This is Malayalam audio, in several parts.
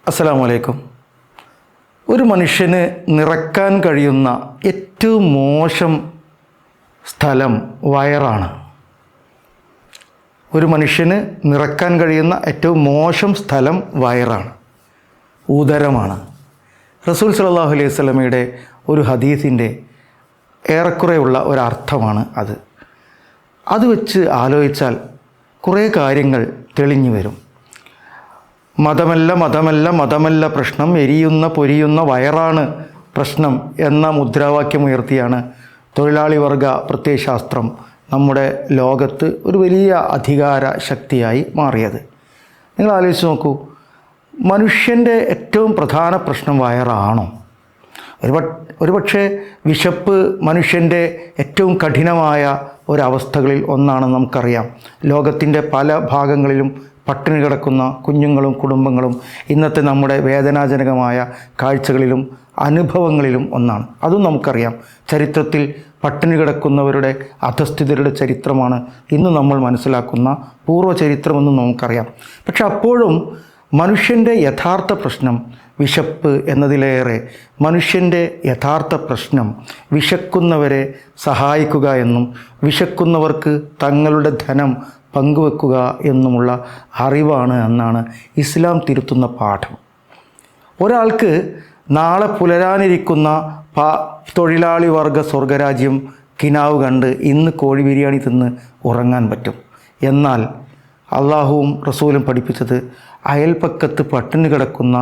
അസ്സലാമു അലൈക്കും. ഒരു മനുഷ്യന് നിറക്കാൻ കഴിയുന്ന ഏറ്റവും മോശം സ്ഥലം വയറാണ്. ഒരു മനുഷ്യന് നിറക്കാൻ കഴിയുന്ന ഏറ്റവും മോശം സ്ഥലം വയറാണ്, ഉദരമാണ്. റസൂൽ സല്ലല്ലാഹു അലൈഹി വസല്ലമയുടെ ഒരു ഹദീസിൻ്റെ ഏറെക്കുറെയുള്ള ഒരർത്ഥമാണ് അത്. അത് വെച്ച് ആലോചിച്ചാൽ കുറേ കാര്യങ്ങൾ തെളിഞ്ഞു വരും. മതമല്ല പ്രശ്നം, എരിയുന്ന പൊരിയുന്ന വയറാണ് പ്രശ്നം എന്ന മുദ്രാവാക്യമുയർത്തിയാണ് തൊഴിലാളി വർഗ പ്രത്യയശാസ്ത്രം നമ്മുടെ ലോകത്ത് ഒരു വലിയ അധികാര ശക്തിയായി മാറിയത്. നിങ്ങൾ ആലോചിച്ച് നോക്കൂ, മനുഷ്യൻ്റെ ഏറ്റവും പ്രധാന പ്രശ്നം വയറാണോ? ഒരുപക്ഷെ വിശപ്പ് മനുഷ്യൻ്റെ ഏറ്റവും കഠിനമായ ഒരവസ്ഥകളിൽ ഒന്നാണെന്ന് നമുക്കറിയാം. ലോകത്തിൻ്റെ പല ഭാഗങ്ങളിലും പട്ടിണി കിടക്കുന്ന കുഞ്ഞുങ്ങളും കുടുംബങ്ങളും ഇന്നത്തെ നമ്മുടെ വേദനാജനകമായ കാഴ്ചകളിലും അനുഭവങ്ങളിലും ഒന്നാണ്. അതും നമുക്കറിയാം. ചരിത്രത്തിൽ പട്ടിണി കിടക്കുന്നവരുടെ അധസ്ഥിതരുടെ ചരിത്രമാണ് ഇന്ന് നമ്മൾ മനസ്സിലാക്കുന്ന പൂർവ്വചരിത്രമെന്നും നമുക്കറിയാം. പക്ഷെ അപ്പോഴും മനുഷ്യൻ്റെ യഥാർത്ഥ പ്രശ്നം വിശപ്പ് എന്നതിലേറെ മനുഷ്യൻ്റെ യഥാർത്ഥ പ്രശ്നം വിശക്കുന്നവരെ സഹായിക്കുക എന്നും വിശക്കുന്നവർക്ക് തങ്ങളുടെ ധനം പങ്കുവെക്കുക എന്നുമുള്ള അറിവാണ് എന്നാണ് ഇസ്ലാം തിരുത്തുന്ന പാഠം. ഒരാൾക്ക് നാളെ പുലരാനിരിക്കുന്ന തൊഴിലാളി വർഗ സ്വർഗരാജ്യം കിനാവ് കണ്ട് ഇന്ന് കോഴി ബിരിയാണി തിന്ന് ഉറങ്ങാൻ പറ്റും. എന്നാൽ അള്ളാഹുവും റസൂലും പഠിപ്പിച്ചത് അയൽപ്പക്കത്ത് പട്ടിണി കിടക്കുന്ന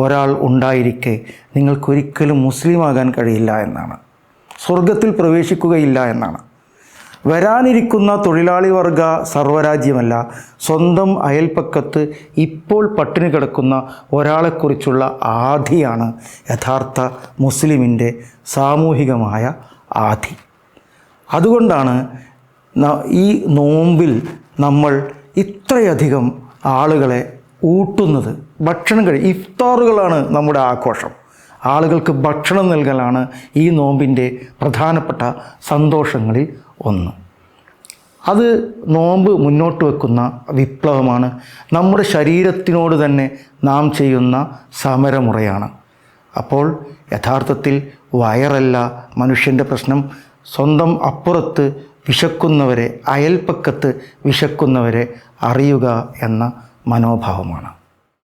ഒരാൾ ഉണ്ടായിരിക്കെ നിങ്ങൾക്കൊരിക്കലും മുസ്ലിമാകാൻ കഴിയില്ല എന്നാണ്. സ്വർഗത്തിൽ പ്രവേശിക്കുകയില്ല എന്നാണ്. വരാനിരിക്കുന്ന തൊഴിലാളി വർഗ സർവ്വരാജ്യമല്ല, സ്വന്തം അയൽപ്പക്കത്ത് ഇപ്പോൾ പട്ടിണി കിടക്കുന്ന ഒരാളെക്കുറിച്ചുള്ള ആധിയാണ് യഥാർത്ഥ മുസ്ലിമിൻ്റെ സാമൂഹികമായ ആധി. അതുകൊണ്ടാണ് ഈ നോമ്പിൽ നമ്മൾ ഇത്രയധികം ആളുകളെ ഊട്ടുന്നത്. ഭക്ഷണം ഇഫ്താറുകളാണ് നമ്മുടെ ആഘോഷം. ആളുകൾക്ക് ഭക്ഷണം നൽകലാണ് ഈ നോമ്പിൻ്റെ പ്രധാനപ്പെട്ട സന്തോഷങ്ങളിൽ ഒന്ന്. അത് നോമ്പ് മുന്നോട്ട് വെക്കുന്ന വിപ്ലവമാണ്. നമ്മുടെ ശരീരത്തിനോട് തന്നെ നാം ചെയ്യുന്ന സമരമുറയാണ്. അപ്പോൾ യഥാർത്ഥത്തിൽ വയറല്ല മനുഷ്യൻ്റെ പ്രശ്നം, സ്വന്തം അപ്പുറത്ത് വിശക്കുന്നവരെ, അയൽപ്പക്കത്ത് വിശക്കുന്നവരെ അറിയുക എന്ന മനോഭാവമാണ്.